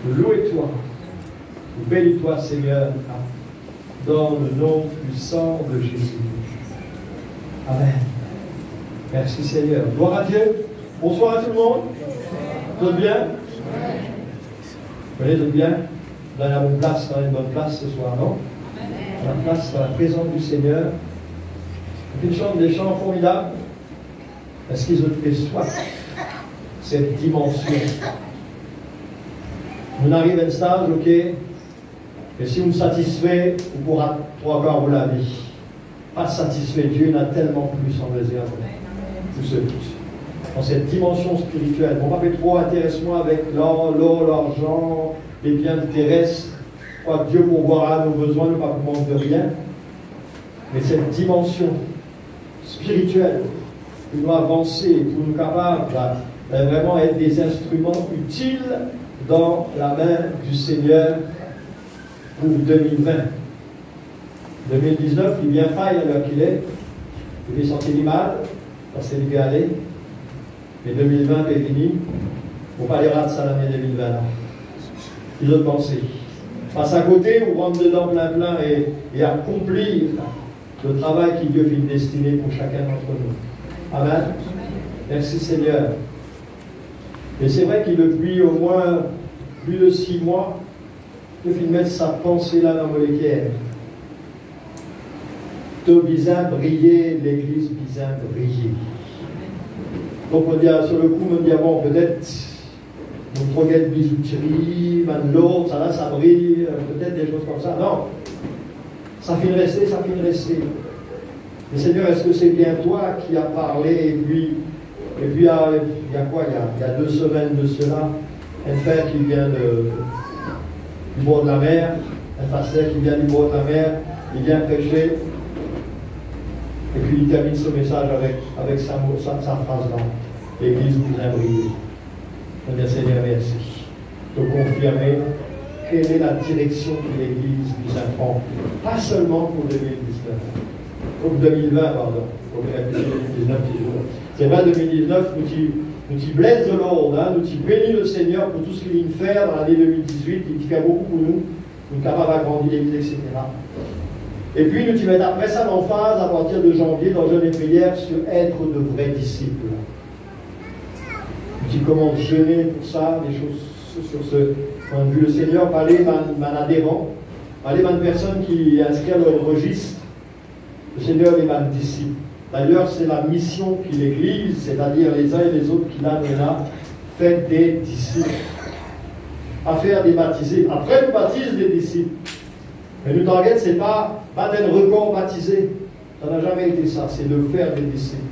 louez-toi, bénis-toi Seigneur, dans le nom puissant de Jésus. Amen. Merci Seigneur. Gloire à Dieu. Bonsoir à tout le monde. Tout bien? Vous allez tout bien? Vous avez la bonne place, dans une bonne place ce soir, non? La place dans la présence du Seigneur. Une chante des chants formidables. Est-ce qu'ils ont fait soif? Cette dimension. On arrive à un stade, ok, et si vous me satisfait, vous pourrez trois quarts de la vie. Pas satisfait, Dieu n'a tellement plus en réserve. Tout ce tous. Dans cette dimension spirituelle. Mon papa trop intéresse-moi avec l'or, l'argent, les biens terrestres. Je crois que Dieu pourvoira nos besoins, ne pas pour manque de rien. Mais cette dimension spirituelle qui doit avancer pour nous capables de vraiment être des instruments utiles dans la main du Seigneur pour 2020. 2019, il vient faille à l'heure qu'il est. Il est senti mal, parce qu'il est allé. Mais 2020 est fini. On ne parlera de ça l'année 2020. Ils ont pensé. Passe à côté, on rentre dedans plein et accomplir le travail qui Dieu vient destiné pour chacun d'entre nous. Amen. Merci Seigneur. Et c'est vrai qu'il depuis au moins plus de 6 mois, Dieu vient mettre sa pensée là dans mon équerre. Tout bizarre briller, l'église bizarre briller. Donc on dit sur le coup, on dit bon peut-être une troquette bijouterie, l'autre, ça là ça brille, peut-être des choses comme ça. Non, ça finit de rester, ça finit de rester. Mais Seigneur, est-ce que c'est bien toi qui as parlé et puis il y a quoi, il y a 2 semaines de cela, un frère qui vient du bord de la mer, un pasteur qui vient du bord de la mer, il vient prêcher. Et puis il termine ce message avec sa phrase-là. L'église vous a brillé. On dit Seigneur, merci de confirmer quelle est la direction que l'église nous apprend. Pas seulement pour 2019. Pour 2020, pardon. Pour 2019, c'est vrai, 2019, nous t'y blesse de l'ordre, hein, nous t'y bénis le Seigneur pour tout ce qu'il vient de faire dans l'année 2018, il fait beaucoup pour nous. Nous sommes capables d'agrandir l'église, etc. Et puis nous t'y mettons après ça en phase à partir de janvier dans jeûne et prière sur être de vrais disciples. Nous t'y commence jeûner pour ça, des choses sur ce point de vue. Le Seigneur parlait d'un adhérent, parlait d'une personne qui est inscrite dans le registre. Le Seigneur est un disciple. D'ailleurs, c'est la mission qui l'Église, c'est-à-dire les uns et les autres qui l'ont là, faites des disciples. À faire des baptisés. Après, nous baptise des disciples. Mais nous target, ce n'est pas d'être record baptisé. Ça n'a jamais été ça. C'est de faire des disciples.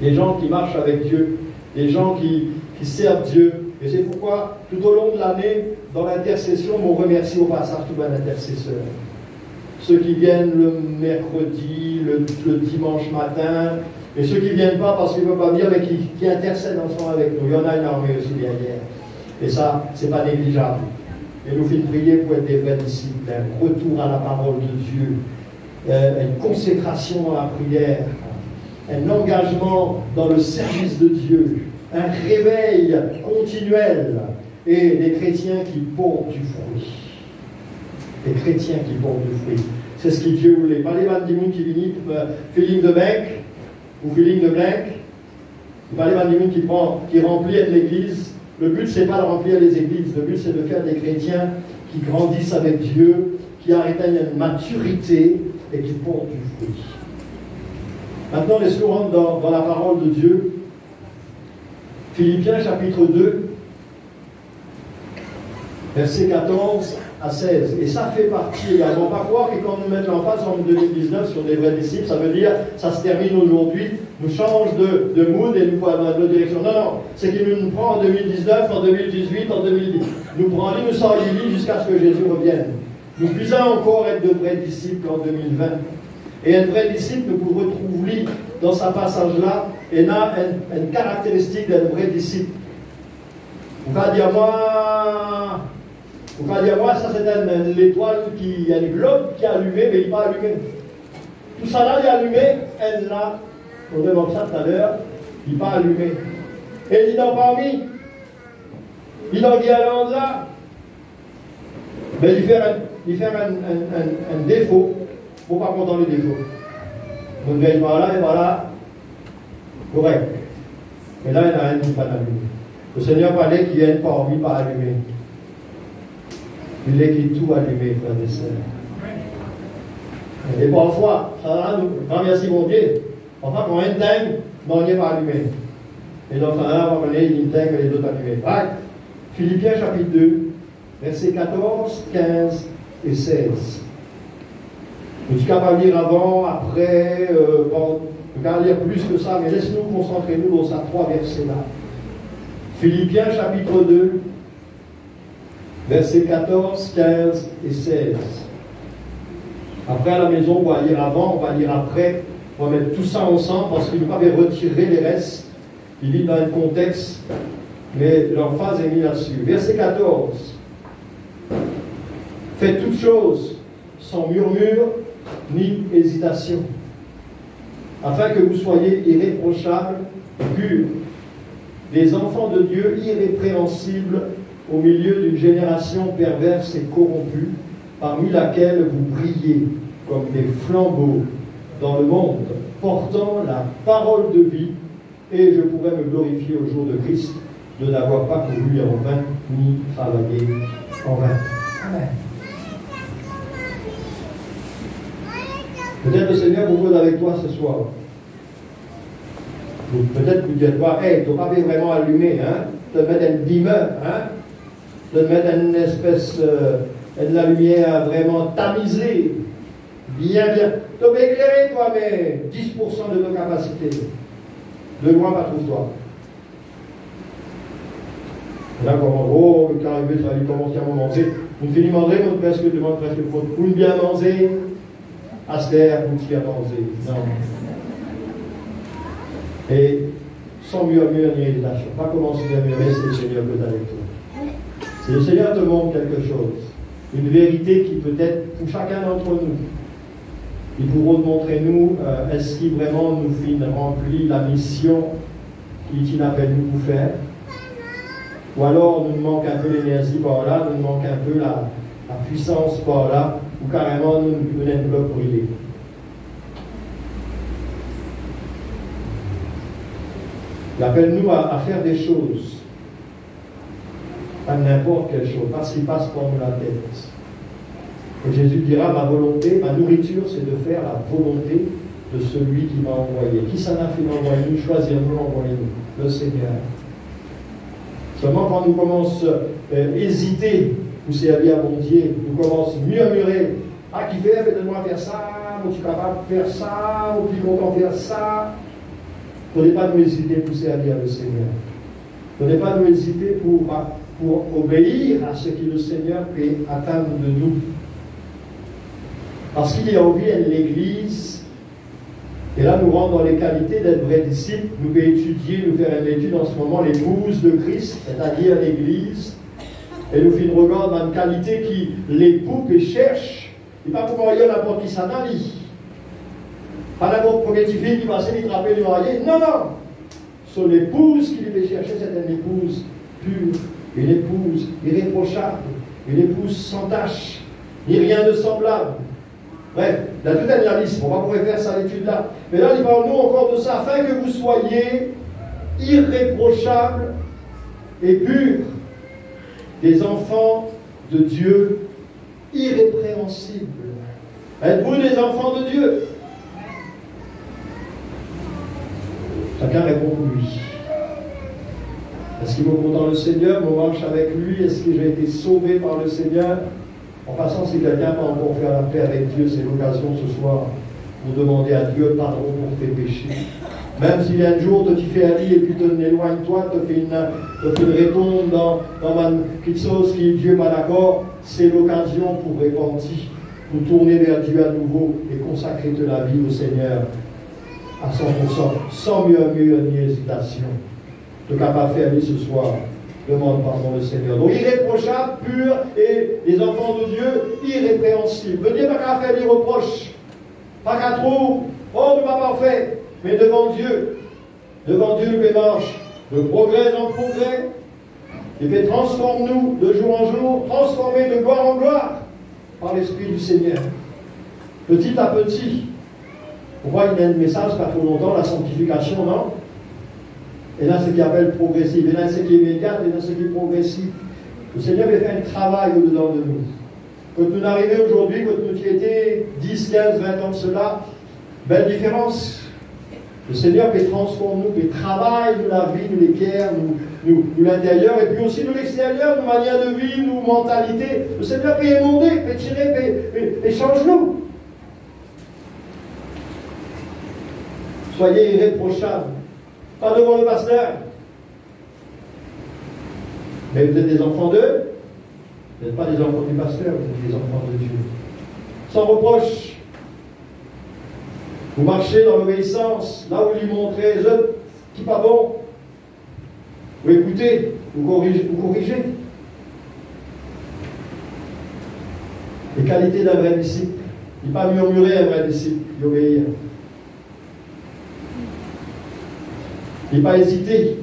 Des gens qui marchent avec Dieu. Des gens qui servent Dieu. Et c'est pourquoi, tout au long de l'année, dans l'intercession, on remercie au passage tout un intercesseur. Ceux qui viennent le mercredi, le dimanche matin, et ceux qui ne viennent pas parce qu'ils ne peuvent pas venir, mais qui intercèdent ensemble avec nous. Il y en a une armée aussi derrière. Et ça, ce n'est pas négligeable. Et nous finissons prier pour être des vrais disciples, un retour à la parole de Dieu, une consécration dans la prière, un engagement dans le service de Dieu, un réveil continuel, et des chrétiens qui portent du fruit. Des chrétiens qui portent du fruit. C'est ce que Dieu voulait. Parlez mal du monde qui vient, feeling de mec, ou feeling de blanc. Parlez mal du monde qui remplit l'église. Le but, ce n'est pas de remplir les églises. Le but, c'est de faire des chrétiens qui grandissent avec Dieu, qui atteignent une maturité et qui portent du fruit. Maintenant, laissez-nous rentrer dans la parole de Dieu. Philippiens chapitre 2, versets 14 à 16. Et ça fait partie également. Pas croire que quand nous mettons l'emphase en 2019 sur des vrais disciples, ça veut dire ça se termine aujourd'hui, nous change de mood et nous prenons dans notre direction. Non, non, c'est qu'il nous prend en 2019, en 2018, en 2010. Nous prend lui, nous sort lui jusqu'à ce que Jésus revienne. Nous puisons encore être de vrais disciples en 2020. Et un vrai disciple, nous retrouvons lui dans ce passage-là, et a une caractéristique d'un vrai disciple. On va dire moi, ça c'est l'étoile qui a un globe qui est allumé, mais il n'est pas allumé. Tout ça là, il est allumé, elle là, on demande ça tout à l'heure, il n'est pas allumé. Et il dit dans parmi Il en vient là. Mais il fait un défaut. Il ne faut pas content le défaut. Vous devez par là et par là. Correct. Mais là, il n'y a rien qui pas allumé. Le Seigneur parlait qu'il y a une parmi pas allumée. Il est qui tout allumé, frères et sœurs. Et parfois, ça va nous. Merci mon Dieu. Parfois, quand un thème, on n'est pas allumé. Et donc, ça va, on est une thème et les autres allumés. Right. Philippiens chapitre 2, versets 14, 15 et 16. Je suis capable de lire avant, après, je ne vais pas lire plus que ça, mais laisse-nous concentrer nous dans ces 3 versets-là. Philippiens chapitre 2, versets 14, 15 et 16. Après à la maison, on va lire avant, on va lire après, on va mettre tout ça ensemble parce qu'il ne faut pas retirer les restes. Ils vivent dans le contexte, mais l'emphase est mise là-dessus. Verset 14. Faites toutes choses sans murmure ni hésitation, afin que vous soyez irréprochables, purs, des enfants de Dieu irrépréhensibles au milieu d'une génération perverse et corrompue, parmi laquelle vous brillez comme des flambeaux dans le monde, portant la parole de vie, et je pourrais me glorifier au jour de Christ de n'avoir pas couru en vain, ni travaillé en vain. Amen. Peut-être le Seigneur vous pose avec toi ce soir. Peut-être que vous dites pas, hey, tu n'as pas vraiment allumé, hein? Tu te mettre un dimmer, hein? Tu te mettre une espèce de la lumière vraiment tamisée, bien. Tu peux éclairer toi, mais 10% de nos capacités. De loin, pas trouve-toi. Là, comment, oh, quand arrivé, ça va commencer à manger. Vous finissez à manger, on demande presque faute. Vous bien manger. Astère, vous qui a mangé. Non. Et sans murmure ni hésitation. Pas commencer à murmurer, c'est le Seigneur qui est avec toi. Si le Seigneur te montre quelque chose, une vérité qui peut être pour chacun d'entre nous, il pourra montrer nous, est-ce qu'il vraiment nous remplit la mission qu'il appelle nous pour faire, ou alors nous manque un peu l'énergie par là, nous manque un peu la puissance par là, ou carrément nous menons un bloc brûlé. Il appelle nous à faire des choses, pas n'importe quelle chose, pas ce qui passe par nous la tête. Et Jésus dira, ma volonté, ma nourriture, c'est de faire la volonté de celui qui m'a envoyé. Qui s'en a fait m'envoyer nous, choisir-nous, envoyer-nous, le Seigneur. Seulement quand nous commençons à hésiter, pour servir à bon Dieu, nous commençons à murmurer, ah, qui fait, faites-moi faire ça, ou tu es capable de faire ça, ou qui longtemps faire ça. Il ne faut pas nous hésiter pour servir le Seigneur. Il ne faut pas nous hésiter pour obéir à ce que le Seigneur peut attendre de nous. Parce qu'il y a envie à l'Église, et là nous rentrons dans les qualités d'être vrais disciples. Nous pouvons étudier, nous faire une étude en ce moment, l'épouse de Christ, c'est-à-dire l'Église. Et nous faisons regard dans une qualité qui l'époux cherche. Il n'est pas pour marier n'importe qui ça dans lui. Pas n'importe quelle petite fille qui passe, il trappe, lui marier. Non, non. C'est l'épouse qui lui fait chercher, c'est une épouse pure, une épouse irréprochable, une épouse sans tache, ni rien de semblable. Bref, il y a toute une liste, on va pouvoir faire ça l'étude là. Mais là, il parle nous encore de ça, afin que vous soyez irréprochables et purs, des enfants de Dieu irrépréhensibles. Êtes-vous des enfants de Dieu? Chacun répond oui. Est-ce qu'il me compte dans le Seigneur, me marche avec lui? Est-ce que j'ai été sauvé par le Seigneur? En passant, si quelqu'un n'a pas encore fait la paix avec Dieu, c'est l'occasion ce soir pour demander à Dieu pardon pour tes péchés. Même si un jour tu fais un lit et puis tu éloignes-toi, tu fais une réponse dans quelque chose qui Dieu pas d'accord, c'est l'occasion pour repentir, pour tourner vers Dieu à nouveau et consacrer de la vie au Seigneur à 100%, sans murmure ni hésitation. Tu es capable de faire ce soir. Demande pardon au Seigneur. Donc irréprochable, pur et les enfants de Dieu irrépréhensibles. Ne Dieu pas qu'à faire des reproches, pas qu'à trop, oh, nous pas parfait, mais devant Dieu nous marche de progrès en progrès, Il fait transforme-nous de jour en jour, transformer de gloire en gloire par l'Esprit du Seigneur. Petit à petit. Pourquoi il y a un message pas trop longtemps, la sanctification, non? Et là, ce qu'il appelle progressif. Et là, ce qui est immédiat, et là, ce qui est progressif. Le Seigneur veut faire un travail au-dedans de nous. Quand nous arrivons aujourd'hui, quand nous y étions 10, 15, 20 ans de cela, belle différence. Le Seigneur peut transformer, peut travailler de la vie, nous l'équerre, nous l'intérieur, et puis aussi de l'extérieur, nos manières de vie, nos mentalités. Le Seigneur peut émonder, peut tirer, peut change-nous. Soyez irréprochables. Pas devant le pasteur. Mais vous êtes des enfants d'eux. Vous n'êtes pas des enfants du pasteur, vous êtes des enfants de Dieu. Sans reproche. Vous marchez dans l'obéissance, là où il montrez, ce qui n'est pas bon. Vous écoutez, vous corrigez. Les qualités d'un vrai disciple. Il n'est pas murmurer un vrai disciple, il obéir. Il n'est pas hésiter.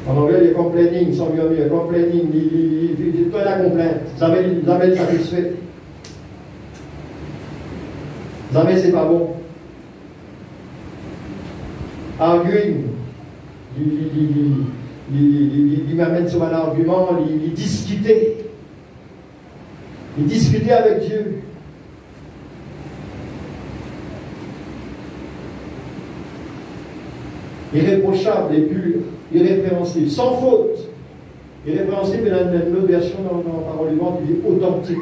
En anglais, il est complaining, sans murmure, complaining, il fait la complainte. Jamais le satisfait. Jamais c'est pas bon. Arguing, il m'amène sur un argument, il discutait. Il discutait avec Dieu. Irréprochable et pur, irrépréhensible, sans faute. Irrépréhensible, il y a une autre version dans la parole du monde, il est authentique.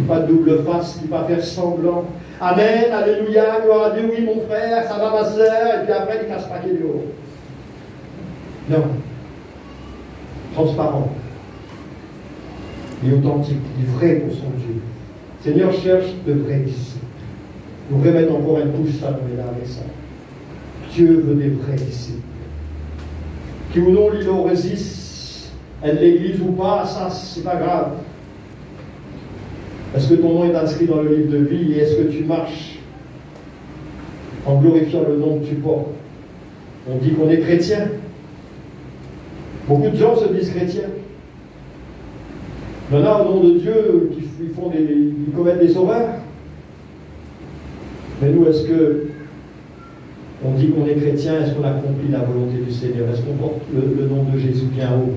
Pas de double face, il ne pas faire semblant. Amen, alléluia, gloire à Dieu, oui mon frère, ça va ma soeur, et puis après il casse pas qu'il est haut. Non. Transparent. Il est authentique, il est vrai pour son Dieu. Le Seigneur cherche de vrais disciples. Nous remettons encore une couche, ça, nous est là avec ça. Dieu veut des vrais disciples. Qui ou non l'îlot résiste, elle l'église ou pas, ça c'est pas grave. Est-ce que ton nom est inscrit dans le livre de vie et est-ce que tu marches en glorifiant le nom que tu portes? On dit qu'on est chrétien. Beaucoup de gens se disent chrétiens. Il y en a au nom de Dieu qui commettent des horreurs. Mais nous, est-ce que on dit qu'on est chrétien? Est-ce qu'on accomplit la volonté du Seigneur? Est-ce qu'on porte le nom de Jésus bien haut?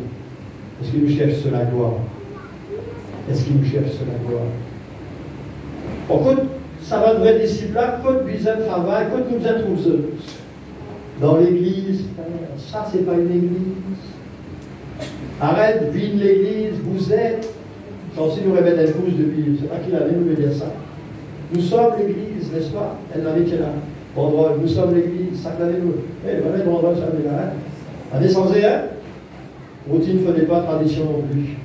Est-ce qu'il nous cherche la gloire? Est-ce qu'il nous cherche la gloire? Quand ça va de vrais disciples là, quand nous travail, quand nous êtes dans l'église, ça c'est pas une église. Arrête, vide l'église, vous êtes. Censé nous révéler une couche de Bible. C'est pas qu'il avait nous dire ça. Nous sommes l'église, n'est-ce pas? Elle n'avait qu'elle a. Bandrole, nous sommes l'église, ça que l'avez-nous. Eh, voilà, bandrole, ça l'avait là. À descendre, hein? Routine ne faisait pas tradition non plus.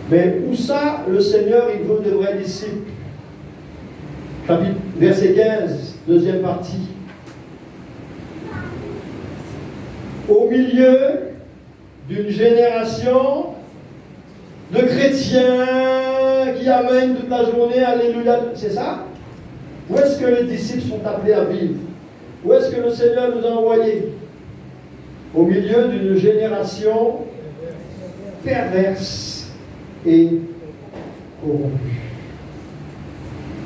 Mais où ça, le Seigneur, il veut de vrais disciples? Chapitre, verset 15, deuxième partie. Au milieu d'une génération de chrétiens qui amènent toute la journée, alléluia, c'est ça? Où est-ce que les disciples sont appelés à vivre? Où est-ce que le Seigneur nous a envoyés? Au milieu d'une génération perverse et corrompue.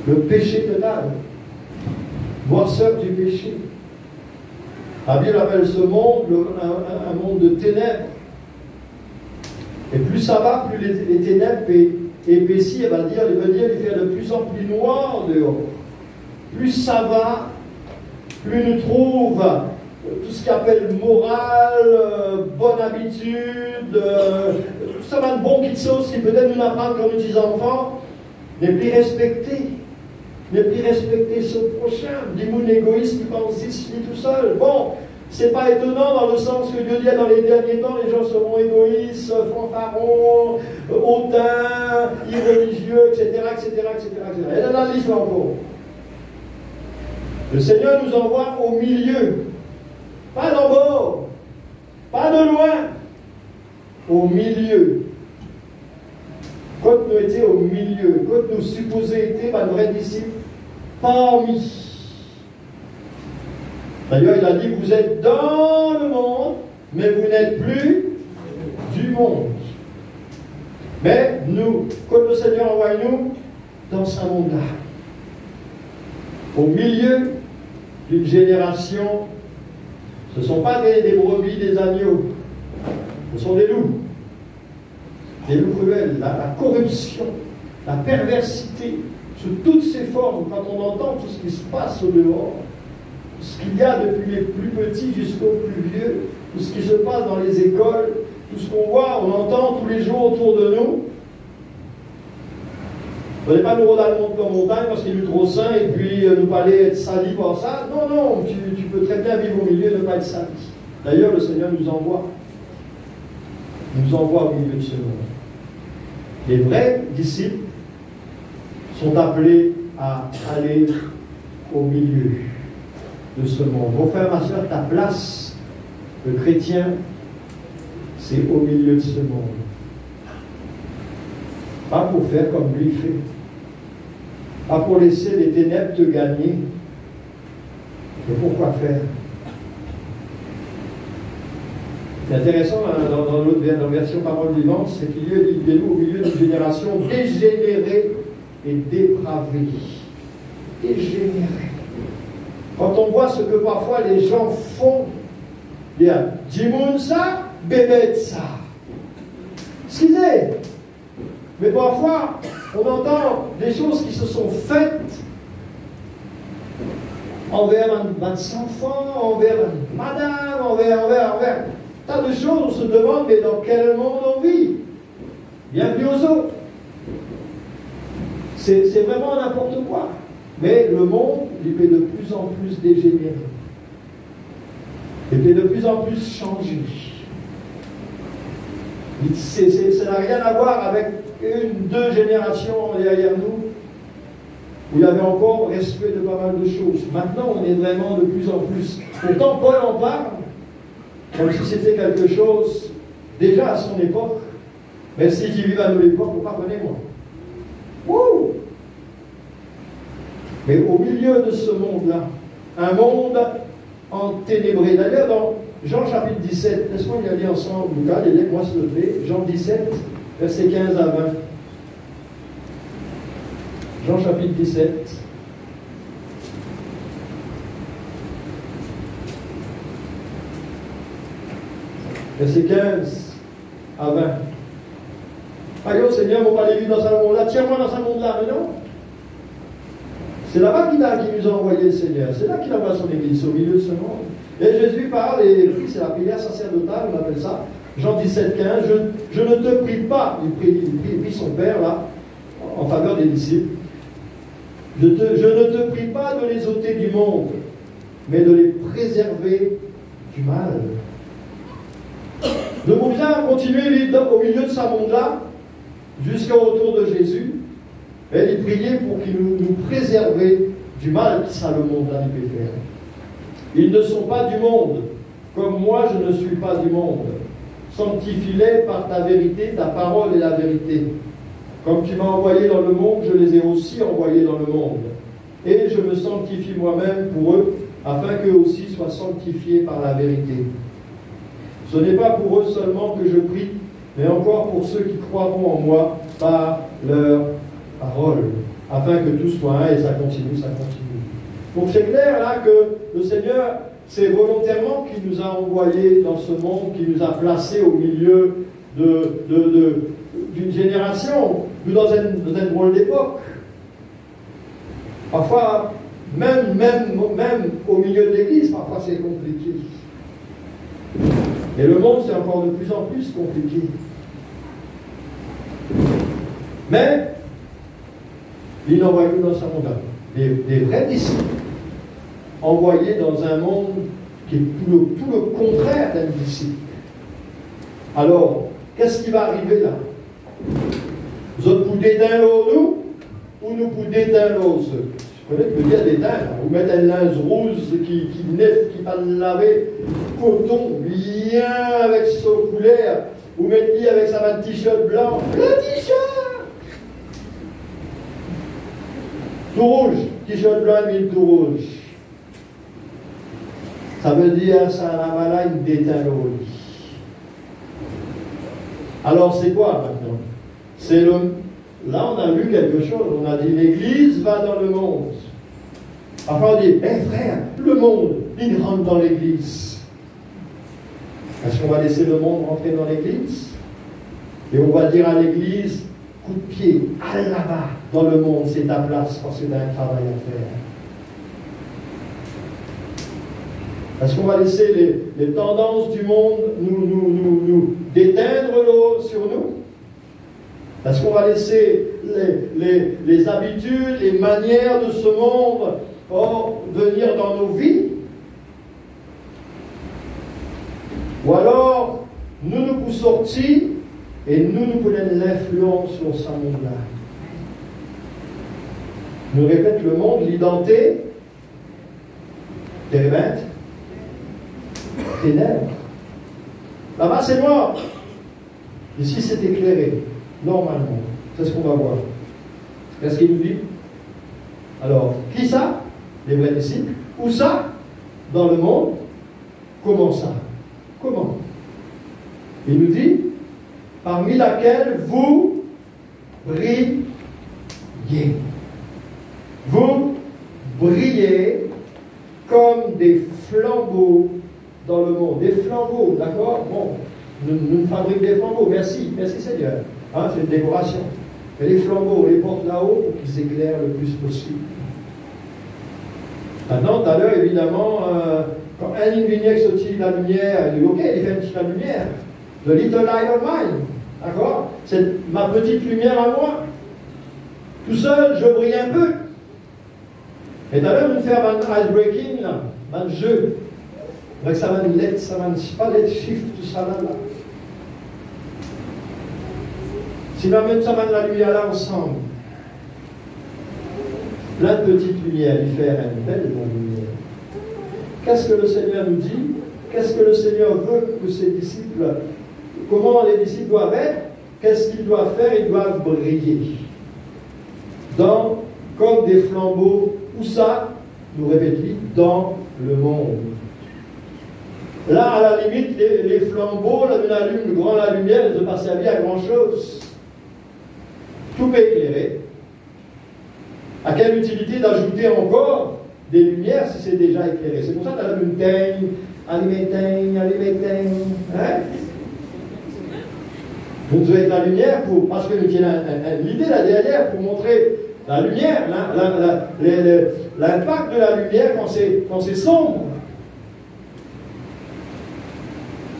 Le péché total, moisseur du péché. La Bible appelle ce monde un monde de ténèbres. Et plus ça va, plus les ténèbres épaississent, il veut dire il fait de plus en plus noir dehors. Plus ça va, plus nous trouve tout ce qu'on appelle morale, bonne habitude, tout ça va de bon qui sauce qui peut-être nous apprendre comme petits enfants, ne plus respecter. Ne plus respecter son prochain. Des mouns égoïstes qui pensent ici tout seul. Bon, c'est pas étonnant dans le sens que Dieu dit dans les derniers temps, les gens seront égoïstes, fanfarons, hautains, irreligieux, etc., etc., etc., etc. Et là, la liste encore. Le Seigneur nous envoie au milieu. Pas d'en bord. Pas de loin. Au milieu. Quand nous étions au milieu, quand nous supposons être un vrai disciple, parmi. D'ailleurs, il a dit, vous êtes dans le monde, mais vous n'êtes plus du monde. Mais nous, comme le Seigneur envoie nous, dans ce monde-là, au milieu d'une génération, ce ne sont pas des brebis, des agneaux, ce sont des loups cruels, la corruption, la perversité, sous toutes ses formes, quand on entend tout ce qui se passe au dehors, ce qu'il y a depuis les plus petits jusqu'aux plus vieux, tout ce qui se passe dans les écoles, tout ce qu'on voit, on entend tous les jours autour de nous. On n'est pas nous rôder le monde comme montagne parce qu'il est trop sain et puis nous parler être sali par ça. Non, non, tu peux très bien vivre au milieu et ne pas être sali. D'ailleurs, le Seigneur nous envoie au milieu de ce monde. Les vrais disciples sont appelés à aller au milieu de ce monde. Mon frère, ma soeur, ta place, le chrétien, c'est au milieu de ce monde. Pas pour faire comme lui fait. Pas pour laisser les ténèbres te gagner. Mais pourquoi faire? C'est intéressant, hein, dans l'autre version Parole vivante, c'est qu'il y a au milieu d'une génération dégénérée et dépravée. Dégénérée. Quand on voit ce que parfois les gens font, il y a Dimoun ça, bébé ça. Excusez, mais parfois on entend des choses qui se sont faites envers un enfant, envers une madame, envers tas de choses. On se demande, mais dans quel monde on vit? Bienvenue aux autres. C'est vraiment n'importe quoi. Mais le monde, il est de plus en plus dégénéré. Il est de plus en plus changé. Ça n'a rien à voir avec deux générations derrière nous, où il y avait encore respect de pas mal de choses. Maintenant, on est vraiment de plus en plus. Pourtant, Paul en parle, comme si c'était quelque chose déjà à son époque. Mais si qui vivent à nos époques, vous pardonnez-moi. Wouh! Mais au milieu de ce monde-là, un monde enténébré. D'ailleurs, dans Jean chapitre 17, laisse-moi y aller ensemble, Lucas, aidez-moi s'il te plaît. Jean 17, versets 15 à 20. Jean chapitre 17. Verset 15 à 20. Allez, au Seigneur, mon pas vivre dans ce monde-là. Tiens-moi dans ce monde-là, mais non. C'est là-bas qui nous a envoyé le Seigneur. C'est là qu'il envoie son Église, au milieu de ce monde. Et Jésus parle, et prie, c'est la prière sacerdotale, on appelle ça. Jean 17, 15. Je ne te prie pas, il prie son Père, là, en faveur des disciples. Je ne te prie pas de les ôter du monde, mais de les préserver du mal. Nous pouvons bien continuer au milieu de ce monde-là, jusqu'au retour de Jésus, et il priait pour qu'il nous préserve du mal qui sera le monde là, il peut faire. Ils ne sont pas du monde, comme moi je ne suis pas du monde. Sanctifie-les par ta vérité, ta parole est la vérité. Comme tu m'as envoyé dans le monde, je les ai aussi envoyés dans le monde. Et je me sanctifie moi-même pour eux, afin qu'eux aussi soient sanctifiés par la vérité. Ce n'est pas pour eux seulement que je prie, mais encore pour ceux qui croiront en moi par leur parole, afin que tout soit un, et ça continue, ça continue. Donc c'est clair là que le Seigneur, c'est volontairement qu'il nous a envoyés dans ce monde, qu'il nous a placés au milieu d'une génération, nous dans une drôle d'époque. Parfois, même au milieu de l'Église, parfois c'est compliqué. Et le monde, c'est encore de plus en plus compliqué. Mais, il envoie nous dans ce monde-là. Des vrais disciples, envoyés dans un monde qui est tout le contraire d'un disciple. Alors, qu'est-ce qui va arriver là? Vous autres vous déteindre nous, ou nous vous déteindre ceux? Vous connaissez le dire d'éteindre. Vous mettez un linge rouge qui nef, qui va laver, coton, bien avec son couleur. Vous mettez avec sa t-shirt blanc. Le t-shirt! Tout rouge. T-shirt blanc et tout rouge. Ça veut dire ça la malade d'éteint le lit. Alors c'est quoi maintenant? C'est le... Là on a lu quelque chose, on a dit l'Église va dans le monde. Enfin on dit, frère, le monde, il rentre dans l'Église. Est-ce qu'on va laisser le monde rentrer dans l'Église? Et on va dire à l'Église, coup de pied, allez là-bas, dans le monde, c'est ta place parce que tu as un travail à faire. Est-ce qu'on va laisser les tendances du monde nous déteindre l'eau sur nous? Est-ce qu'on va laisser les habitudes, les manières de ce monde venir dans nos vies? Ou alors, nous sortis et nous prenons l'influence sur ce monde-là. Nous répète le monde, l'identité, térébentre, ténèbres. Là-bas, c'est noir. Ici, c'est éclairé, normalement. C'est ce qu'on va voir. Qu'est-ce qu'il nous dit? Alors, qui ça? Les vrais disciples. Où ça? Dans le monde. Comment ça? Comment? Il nous dit, parmi laquelle vous brillez. Vous brillez comme des flambeaux dans le monde. Des flambeaux, d'accord? Bon, nous fabriquons des flambeaux, merci Seigneur. Hein, c'est une décoration. Mais les flambeaux, on les porte là-haut pour qu'ils éclairent le plus possible. Maintenant, tout à l'heure, évidemment, quand un lumière sortit la lumière, il dit ok, il fait un petit la lumière. The little light of mine. D'accord? C'est ma petite lumière à moi. Tout seul, je brille un peu. Et tout à l'heure, nous faire un ice breaking, là, un jeu. Avec ça va une lettre, ça va pas lettre shift, tout ça là. Si nous même ça va de la lumière là ensemble, plein de petites lumières, il fait une belle lumière. Qu'est-ce que le Seigneur nous dit? Qu'est-ce que le Seigneur veut que ses disciples, comment les disciples doivent être? Qu'est-ce qu'ils doivent faire? Ils doivent briller. Comme des flambeaux, où ça? Nous répétons, dans le monde. Là, à la limite, les flambeaux, là, le grand la lumière, ne peut pas servir à grand-chose. Tout est éclairé. À quelle utilité d'ajouter encore des lumières si c'est déjà éclairé? C'est pour ça que tu as une teigne, hein? Vous devez être la lumière parce que nous avons l'idée là derrière pour montrer la lumière, l'impact de la lumière quand c'est sombre.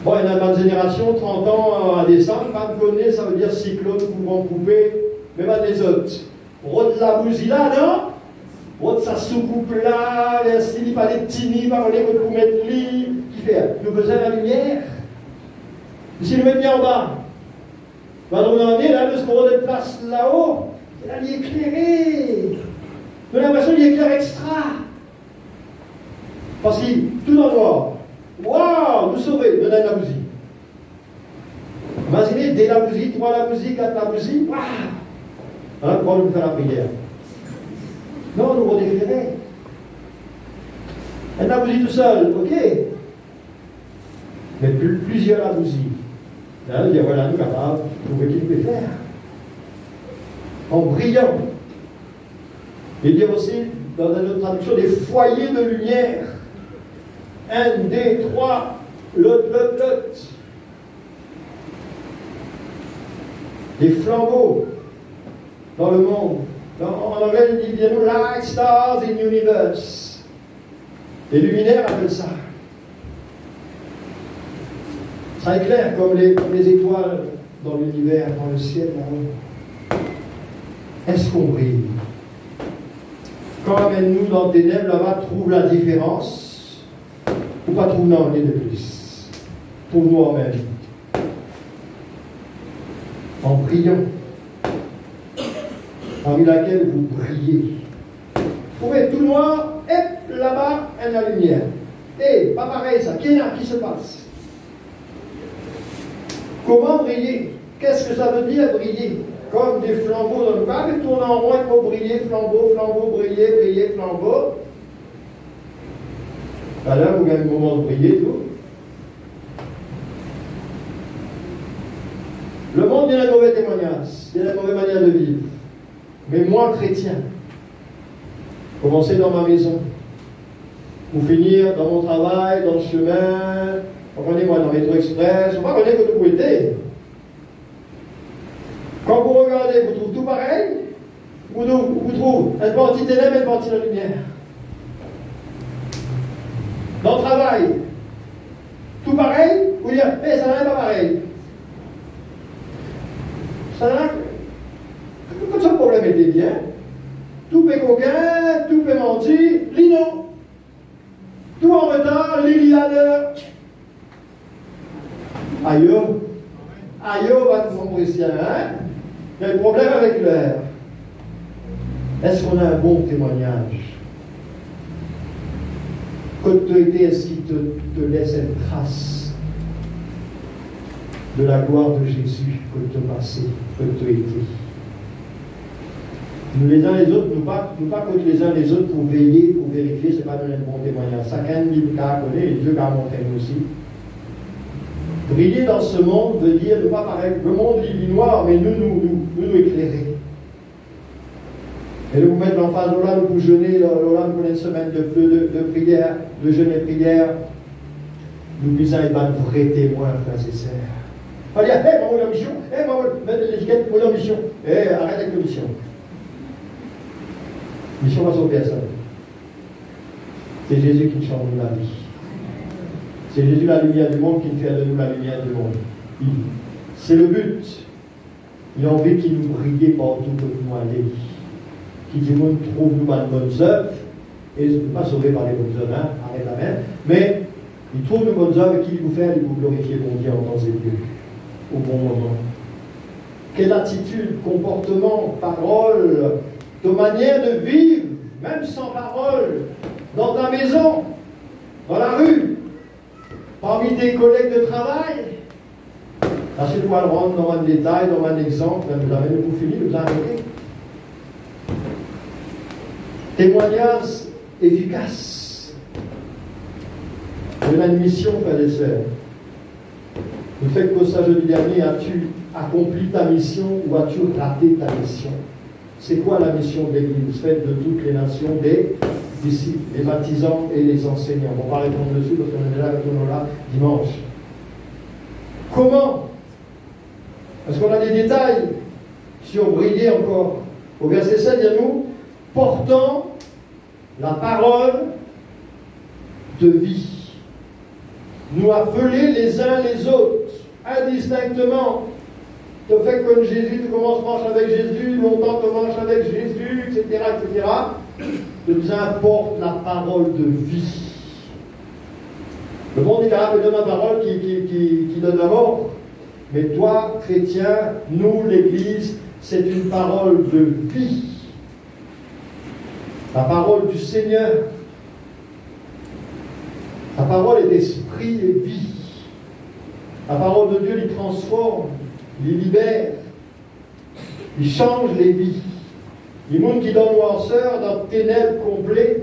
Bon, il y a une génération, 30 ans à descendre, pas de connaître, ça veut dire cyclone, courant coupé, mais pas des autres. Rôde la bougie là, non? Rôde sa soucoupe là, les styles, pas les petits nids, pas les pour mettre lit, qui fait? Nous besoin de la lumière. Si nous mettons bien en bas, on en est là, parce qu'on a des places là-haut, c'est là, il est éclairé. On a l'impression qu'il éclaire extra. Parce que tout dans le noir. Waouh, nous sauvez, nous donne la bougie. Imaginez, dès la bougie, 3 la bougie, 4 la bougie, waouh! Hein, pour nous faire la prière. Non, nous redéclairer. La bougie tout seul, ok. Mais plusieurs la bougie. Là, il dit voilà, nous capables, nous voyez qu'il peut faire. En brillant. Il dit aussi, dans une autre traduction, des foyers de lumière. 1, 2, 3, l'autre. Des flambeaux dans le monde. En anglais, il dit nous like stars in universe. Les luminaires appellent ça. Ça éclaire comme les étoiles dans l'univers, dans le ciel là-haut. Est-ce qu'on brille? Quand amène-nous dans le ténèbres là-bas, trouve la différence. Ou pas trouve non, de plus. Trouve-nous en même. En priant. Parmi laquelle vous brillez. Vous trouvez tout noir, et là-bas, il y a la lumière. Et pas pareil ça. Qui se passe? Comment briller? Qu'est-ce que ça veut dire briller? Comme des flambeaux dans le bas, mais tourne en rond, il faut briller, flambeau, briller, flambeau. Alors, vous avez un moment de prier, tout. Le monde, il y a un mauvais témoignage, il y a une mauvaise manière de vivre. Mais moi, chrétien, commencer dans ma maison, pour finir dans mon travail, dans le chemin, comprenez-moi, dans le métro express, on va connaître que vous êtes. Quand vous regardez, vous trouvez tout pareil, vous trouvez une partie ténèbres et une partie de la lumière. Dans le travail, tout pareil, vous dites, mais ça n'est pas pareil. Ça n'a pas de problème était bien. Tout est coquin, tout est menti, lino. Tout en retard, l'Iliade. Aïe, va nous chrétien, hein? Il y a un problème avec l'air. Est-ce qu'on a un bon témoignage? Que tu as été, est-ce qu'il te laisse une trace de la gloire de Jésus que tu as passé, que tu as été? Nous les uns les autres, nous pas contre les uns les autres pour veiller, pour vérifier, ce n'est pas donner un bon témoignage. Chacun de nous a connu, et Dieu l'a montré nous aussi. Briller dans ce monde veut dire ne pas paraître. Le monde il est noir, mais nous éclairer. Et de vous mettre en face, là, nous jeûner, là, nous prenons une semaine de prière, de jeûne et prière. Nous disons, il va un vrai témoin, frères et sœurs. On va dire, hé, maman, mission, hé, maman, mettre l'étiquette, mon mission. Hé, arrête avec la mission. Mission va sauver personne. C'est Jésus qui change la vie. C'est Jésus la lumière du monde qui fait de nous la lumière du monde. C'est le but. Il a envie qu'il nous brille partout où nous allons. Qu'il dit, nous trouve nous de bonnes œuvres, et ne pas sauver par les bonnes œuvres, hein, arrête la main, mais il trouve de bonnes œuvres qui vous fait vous glorifier mon Dieu en temps et lieu, au bon moment. Quelle attitude, comportement, parole, de manière de vivre, même sans parole, dans ta maison, dans la rue, parmi tes collègues de travail. Là, c'est toi le rendre dans un détail, dans un exemple, vous avez tout fini, vous arrêtez. Témoignage efficace. On a une mission, frères et sœurs. Le fait que ça jeudi dernier, as-tu accompli ta mission ou as-tu raté ta mission? C'est quoi la mission de l'Église? Faite de toutes les nations des disciples, les baptisants et les enseignants. On va répondre dessus parce qu'on est déjà avec nous là dimanche. Comment? Parce qu'on a des détails sur briller encore. Au verset 7, il y a nous, portant la parole de vie. Nous appeler les uns les autres, indistinctement. Tu fais comme Jésus, tu commences marche avec Jésus, longtemps tu marches avec Jésus, etc., etc. Nous importe la parole de vie. Le monde est capable de donner une parole qui donne la mort. Mais toi, chrétien, nous, l'Église, c'est une parole de vie. La parole du Seigneur. La parole est esprit et vie. La parole de Dieu, il transforme, il libère, il change les vies. Les mondes qui dans noirceur, dans le ténèbres complet,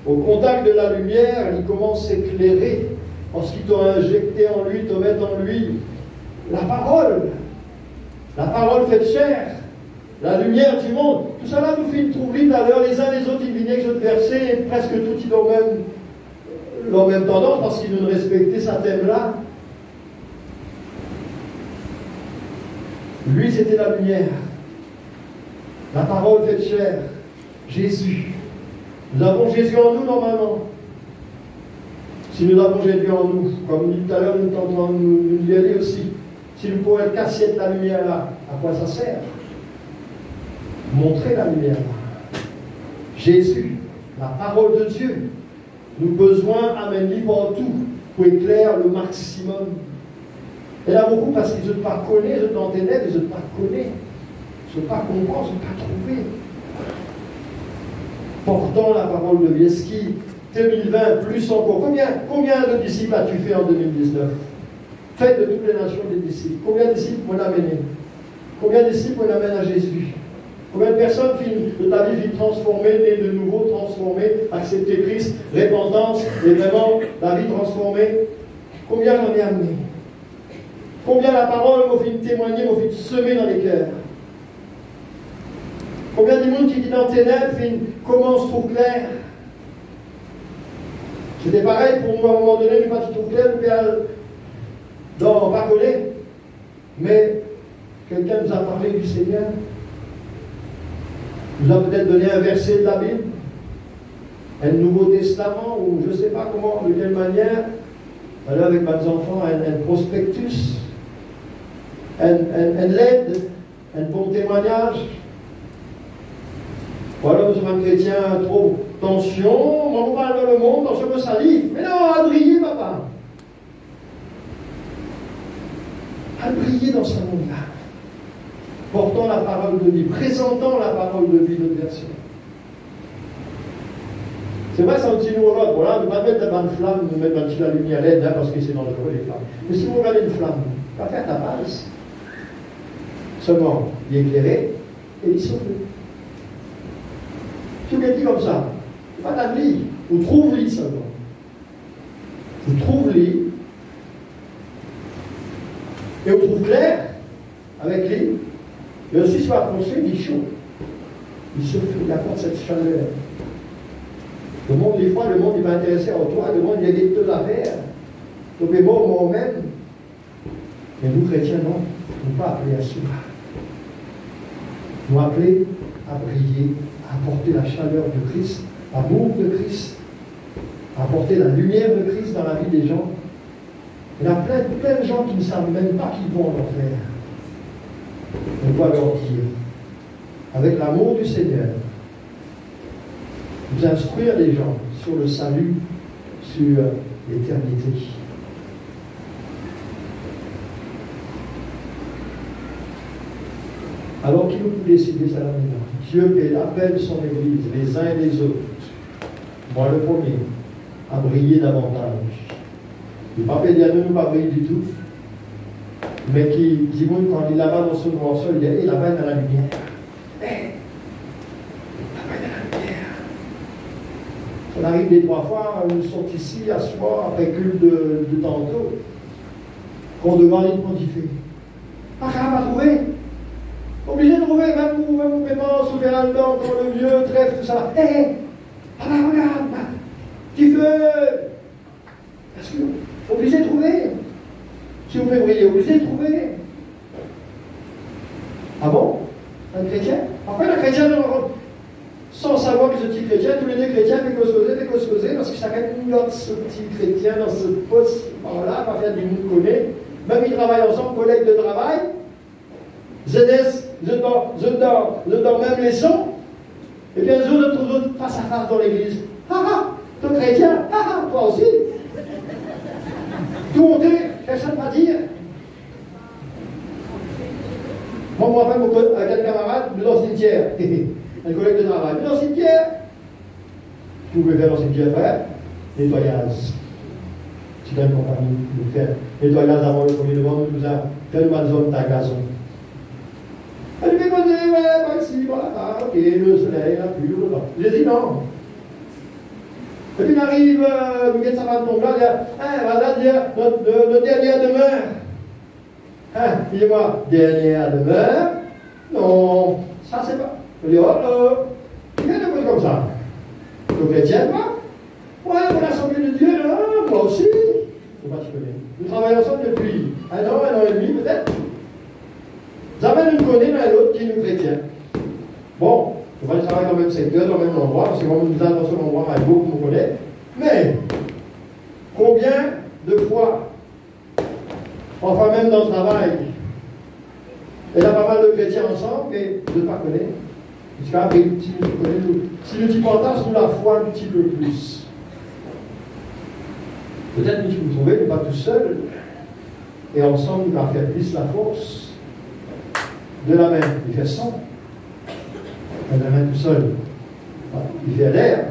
au contact de la lumière, il commence à s'éclairer parce qu'il t'a injecté en lui, t'a mis en lui la parole. La parole faite chair. La lumière du monde. Tout ça là nous fait une trouverie d'ailleurs, les uns les autres, ils venaient que je te versais, et presque tout ils ont même tendance parce qu'ils ne respectaient sa thème-là. Lui, c'était la lumière. La parole faite chair. Jésus. Nous avons Jésus en nous normalement. Si nous avons Jésus en nous, comme dit tout à l'heure, nous tentons nous y aller aussi. Si nous pouvons casser la lumière là, à quoi ça sert? Montrer la lumière. Jésus, la parole de Dieu. Nous besoin d'amener partout pour éclairer le maximum. Et là, beaucoup parce qu'ils ne sont pas connus, ils sont en ténèbres, ils ne sont pas connus. Ils ne sont pas comprendre, ils ne sont pas trouvés. Portant la parole de vie. Est-ce qu'il 2020, plus encore. Combien de disciples as-tu fait en 2019? Faites de toutes les nations des disciples. Combien de disciples on a amené? Combien de disciples on amène à Jésus? Combien de personnes de ta vie transformées, nées de nouveau, transformées, accepter Christ, repentance, et vraiment la vie transformée? Combien j'en ai amené? Combien la parole m'a fait témoigner, m'a fait semer dans les cœurs? Combien de monde qui dit dans tes ténèbres, comment on se trouve clair? C'était pareil pour moi à un moment donné, mais pas tout trouve clair, ou bien dans pas collé. Mais quelqu'un nous a parlé du Seigneur, nous a peut-être donné un verset de la Bible, un Nouveau Testament, ou je ne sais pas comment, de quelle manière. Alors avec mes enfants, un prospectus, un lettre, un bon témoignage. Voilà, nous sommes un chrétien trop tension, on parle dans le monde, on se me salit. Mais non, à briller, papa. À briller dans ce monde-là. Portant la parole de vie, présentant la parole de vie, notre version. C'est vrai, c'est un petit nouveau vote. Voilà, ne pas mettre la bonne flamme, ne mettre pas la lumière LED, hein, parce que c'est dangereux les flammes. Mais si vous regardez une flamme, va faire ta base. Seulement, il est éclairé et il sauve. Si vous dit comme ça, pas d'abli, ou trouve-les seulement. Ou trouve-les, et on trouve clair avec lui, et aussi soit approché, il est chaud. Il se fait, il apporte cette chaleur. Le monde, des fois, le monde il va intéresser à toi, le monde il y a des choses à faire. Donc, les mots, moi-même. Mais nous, chrétiens, non. Nous ne pas appelés à cela. Nous appelés à briller, à apporter la chaleur de Christ, l'amour de Christ, à apporter la lumière de Christ dans la vie des gens. Il y a plein de gens qui ne savent même pas qu'ils vont en enfer. On doit leur dire, avec l'amour du Seigneur, nous instruire les gens sur le salut, sur l'éternité. Alors qui nous décider ça là maintenant? Dieu appelle son Église, les uns et les autres, moi le premier, à briller davantage. Il ne pas dire à nous pas briller du tout, mais qui vont quand il est là-bas dans ce noir sol, il dit, là-bas dans la lumière. On arrive des 3 fois, nous sommes ici à soir, après culte de tantôt, qu'on demande une pontifée. Ah, ça va trouver. Obligé de trouver, même vous vraiment sous les randons, quand le vieux trèfle, tout ça. Ah bah regarde, petit feu. Parce que, obligé de trouver. Si vous pouvez briller, obligé de trouver. Ah bon? Un chrétien? Enfin, un chrétien, sans savoir que ce petit chrétien, tous les deux chrétiens, fait causer, parce que chacun note ce petit chrétien dans ce poste, par-là, pas faire du monde connaît. Même ils travaillent ensemble, collègues de travail. ZS, je dors même les sons. Et bien, les autres, face à face dans l'église. Ah ah, toi chrétien, ah ah, toi aussi. Tout monter, personne ne va dire. Moi, je me rappelle avec un camarade, dans le cimetière. Un collègue de travail. Dans le cimetière. Vous pouvez faire dans le cimetière, frère. Nettoyage. C'est une compagnie de faire. Nettoyage avant le 1er novembre, nous a fait une zone à gazon. Elle lui fait poser, ouais, par ici, voilà, ok, le soleil, la pluie, le vent. J'ai dit non. Et puis il arrive, nous guette sa femme tombe là, il dit, voilà, notre dernière demeure. Dis-moi, dernière demeure? Non, ça c'est pas. Je dis, oh là, il y a des choses comme ça. Le chrétien, quoi? Ouais, pour l'Assemblée de Dieu, là, moi aussi. Je sais pas si tu connais. Nous travaillons ensemble depuis 1 an et demi peut-être. Jamais nous connaissons l'un et l'autre qui est nous chrétiens. Bon, on va travailler dans le même secteur, dans le même endroit, parce que moi, nous allons dans ce endroit, avec beaucoup nous connaissent. Mais, combien de fois, enfin même dans le travail, il y a pas mal de chrétiens ensemble, mais de ne pas connaître. Parce qu'après, si nous t'y partageons, nous la foi un petit peu plus. Peut-être que tu nous trouvez, mais pas tout seul. Et ensemble, nous va faire plus la force. De la main, il fait 100. De la main tout seul, il fait l'air.